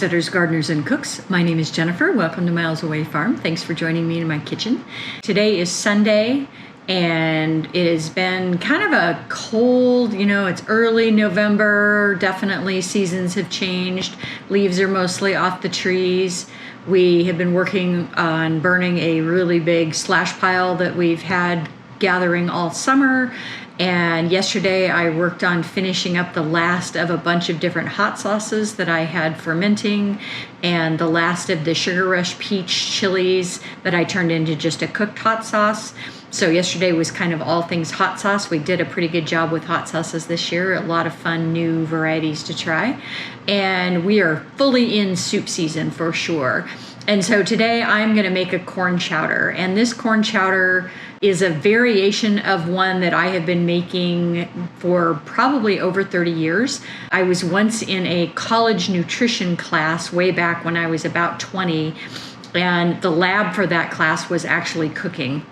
Homesteaders, gardeners, and cooks. My name is Jennifer. Welcome to Miles Away Farm. Thanks for joining me in my kitchen. Today is Sunday, and it has been kind of a cold, it's early November. Definitely seasons have changed. Leaves are mostly off the trees. We have been working on burning a really big slash pile that we've had gathering all summer. And yesterday I worked on finishing up the last of a bunch of different hot sauces that I had fermenting, and the last of the Sugar Rush peach chilies that I turned into just a cooked hot sauce. So yesterday was kind of all things hot sauce. We did a pretty good job with hot sauces this year. A lot of fun new varieties to try. And we are fully in soup season for sure. And so today I'm going to make a corn chowder. And this corn chowder is a variation of one that I have been making for probably over 30 years. I was once in a college nutrition class way back when I was about 20. And the lab for that class was actually cooking,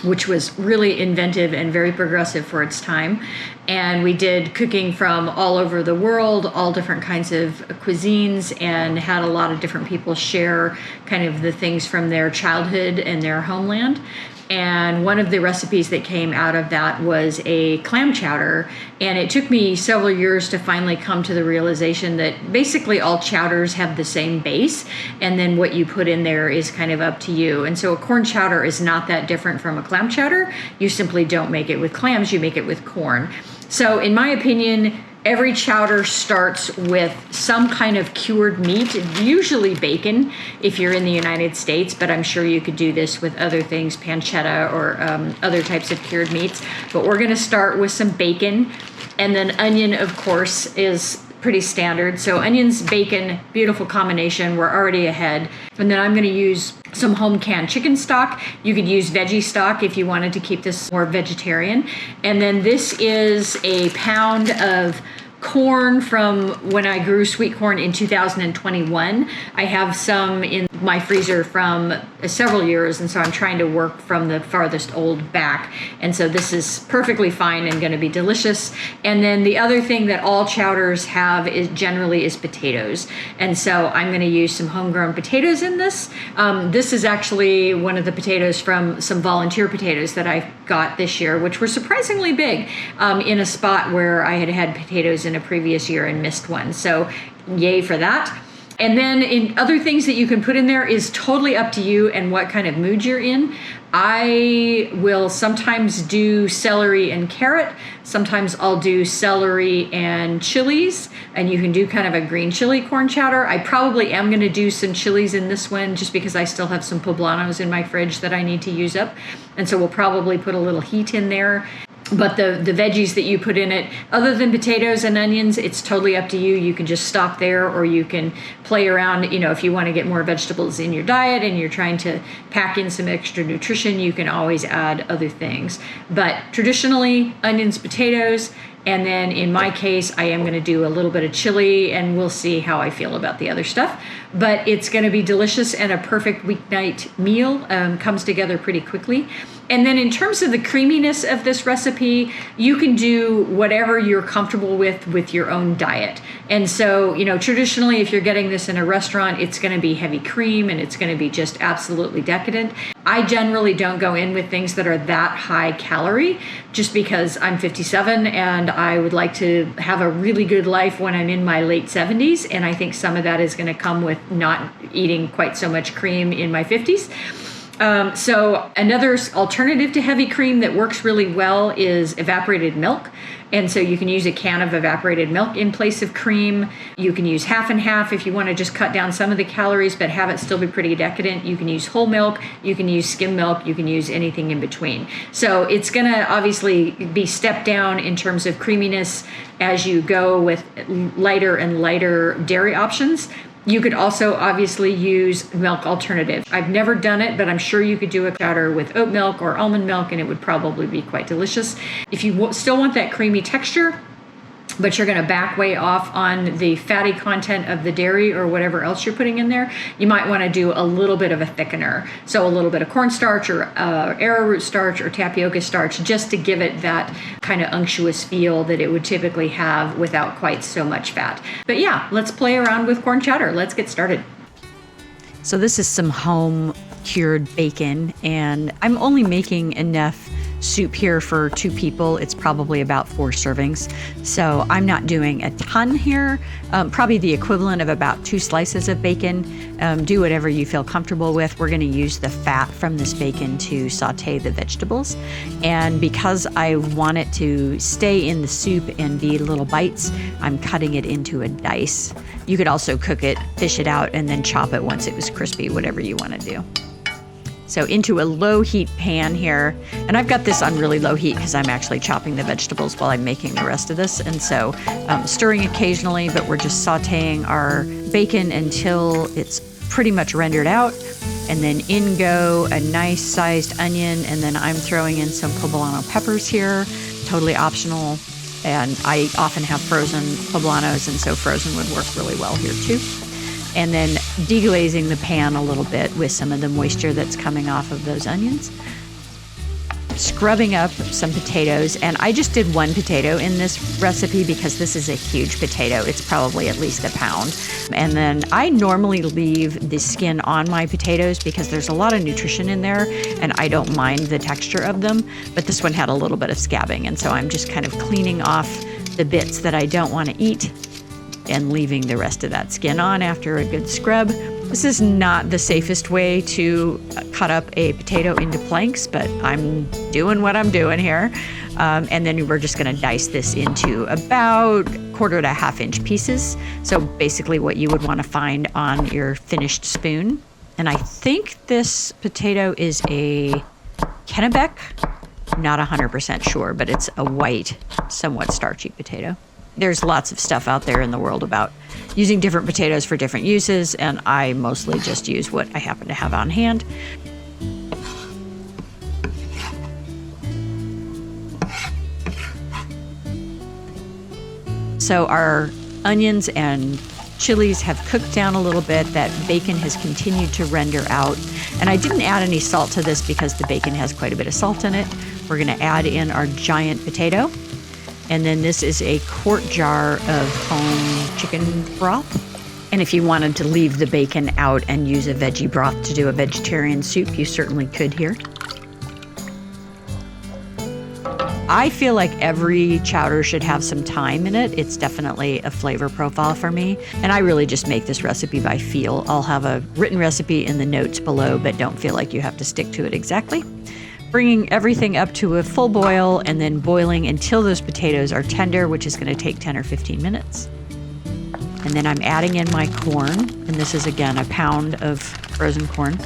which was really inventive and very progressive for its time. And we did cooking from all over the world, all different kinds of cuisines, and had a lot of different people share kind of the things from their childhood and their homeland. And one of the recipes that came out of that was a clam chowder. And it took me several years to finally come to the realization that basically all chowders have the same base. And then what you put in there is kind of up to you. And so a corn chowder is not that different from a clam chowder. You simply don't make it with clams, you make it with corn. So in my opinion, every chowder starts with some kind of cured meat, usually bacon if you're in the United States, but I'm sure you could do this with other things, pancetta or other types of cured meats. But we're gonna start with some bacon, and then onion, of course, is pretty standard. So onions, bacon, beautiful combination. We're already ahead. And then I'm gonna use some home canned chicken stock. You could use veggie stock if you wanted to keep this more vegetarian. And then this is a pound of corn from when I grew sweet corn in 2021. I have some in my freezer from several years, and so I'm trying to work from the farthest old back. And so this is perfectly fine and gonna be delicious. And then the other thing that all chowders have is generally potatoes. And so I'm gonna use some homegrown potatoes in this. This is actually one of the potatoes from some volunteer potatoes that I got this year, which were surprisingly big in a spot where I had had potatoes in a previous year and missed one. So yay for that. And then in other things that you can put in there is totally up to you and what kind of mood you're in. I will sometimes do celery and carrot. Sometimes I'll do celery and chilies, and you can do kind of a green chili corn chowder. I probably am going to do some chilies in this one just because I still have some poblanos in my fridge that I need to use up. And so we'll probably put a little heat in there. But the veggies that you put in it, other than potatoes and onions, it's totally up to you. You can just stop there, or you can play around. If you want to get more vegetables in your diet and you're trying to pack in some extra nutrition, you can always add other things. But traditionally, onions, potatoes, and then in my case, I am going to do a little bit of chili, and we'll see how I feel about the other stuff. But it's going to be delicious and a perfect weeknight meal. Comes together pretty quickly. And then in terms of the creaminess of this recipe, you can do whatever you're comfortable with your own diet. And so, traditionally, if you're getting this in a restaurant, it's going to be heavy cream and it's going to be just absolutely decadent. I generally don't go in with things that are that high calorie just because I'm 57 and I would like to have a really good life when I'm in my late 70s. And I think some of that is going to come with not eating quite so much cream in my 50s. So another alternative to heavy cream that works really well is evaporated milk. And so you can use a can of evaporated milk in place of cream. You can use half and half if you want to just cut down some of the calories but have it still be pretty decadent. You can use whole milk, you can use skim milk, you can use anything in between. So it's going to obviously be stepped down in terms of creaminess as you go with lighter and lighter dairy options. You could also obviously use milk alternative. I've never done it, but I'm sure you could do a chowder with oat milk or almond milk, and it would probably be quite delicious. If you still want that creamy texture, but you're going to back way off on the fatty content of the dairy or whatever else you're putting in there, you might want to do a little bit of a thickener. So a little bit of cornstarch or arrowroot starch or tapioca starch, just to give it that kind of unctuous feel that it would typically have without quite so much fat. But yeah, let's play around with corn chowder. Let's get started. So this is some home cured bacon, and I'm only making enough soup here for 2 people. It's probably about 4 servings. So I'm not doing a ton here, probably the equivalent of about 2 slices of bacon. Do whatever you feel comfortable with. We're going to use the fat from this bacon to saute the vegetables. And because I want it to stay in the soup and be little bites, I'm cutting it into a dice. You could also cook it, fish it out, and then chop it once it was crispy, whatever you want to do. So into a low heat pan here, and I've got this on really low heat because I'm actually chopping the vegetables while I'm making the rest of this. And so stirring occasionally, but we're just sauteing our bacon until it's pretty much rendered out. And then in go a nice sized onion, and then I'm throwing in some poblano peppers here, totally optional. And I often have frozen poblanos, and so frozen would work really well here too. And then deglazing the pan a little bit with some of the moisture that's coming off of those onions. Scrubbing up some potatoes, and I just did 1 potato in this recipe because this is a huge potato. It's probably at least a pound. And then I normally leave the skin on my potatoes because there's a lot of nutrition in there, and I don't mind the texture of them. But this one had a little bit of scabbing, and so I'm just kind of cleaning off the bits that I don't want to eat and leaving the rest of that skin on after a good scrub. This is not the safest way to cut up a potato into planks, but I'm doing what I'm doing here. And then we're just going to dice this into about 1/4 to 1/2 inch pieces. So basically what you would want to find on your finished spoon. And I think this potato is a Kennebec. Not 100% sure, but it's a white, somewhat starchy potato. There's lots of stuff out there in the world about using different potatoes for different uses, and I mostly just use what I happen to have on hand. So our onions and chilies have cooked down a little bit. That bacon has continued to render out. And I didn't add any salt to this because the bacon has quite a bit of salt in it. We're going to add in our giant potato. And then this is a quart jar of home chicken broth. And if you wanted to leave the bacon out and use a veggie broth to do a vegetarian soup, you certainly could here. I feel like every chowder should have some thyme in it. It's definitely a flavor profile for me. And I really just make this recipe by feel. I'll have a written recipe in the notes below, but don't feel like you have to stick to it exactly. Bringing everything up to a full boil and then boiling until those potatoes are tender, which is going to take 10 or 15 minutes. And then I'm adding in my corn, and this is again a pound of frozen corn.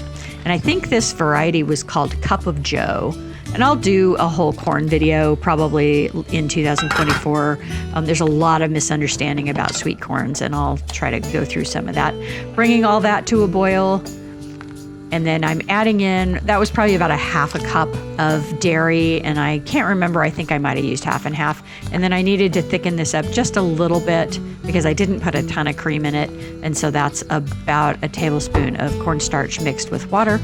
And I think this variety was called Cup of Joe. And I'll do a whole corn video probably in 2024. There's a lot of misunderstanding about sweet corns, and I'll try to go through some of that. Bringing all that to a boil. And then I'm adding in, that was probably about 1/2 cup of dairy, and I can't remember, I think I might have used 1/2 and 1/2. And then I needed to thicken this up just a little bit because I didn't put a ton of cream in it. And so that's about a tablespoon of cornstarch mixed with water.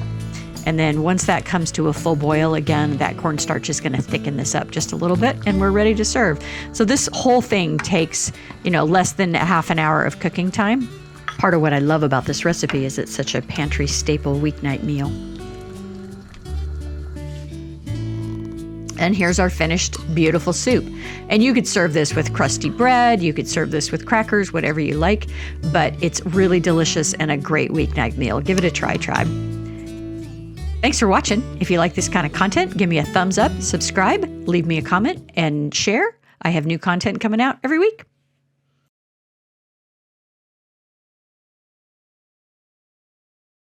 And then once that comes to a full boil, again, that cornstarch is going to thicken this up just a little bit, and we're ready to serve. So this whole thing takes, less than 1/2 an hour of cooking time. Part of what I love about this recipe is it's such a pantry staple weeknight meal. And here's our finished beautiful soup. And you could serve this with crusty bread, you could serve this with crackers, whatever you like, but it's really delicious and a great weeknight meal. Give it a try, tribe. Thanks for watching. If you like this kind of content, give me a thumbs up, subscribe, leave me a comment, and share. I have new content coming out every week.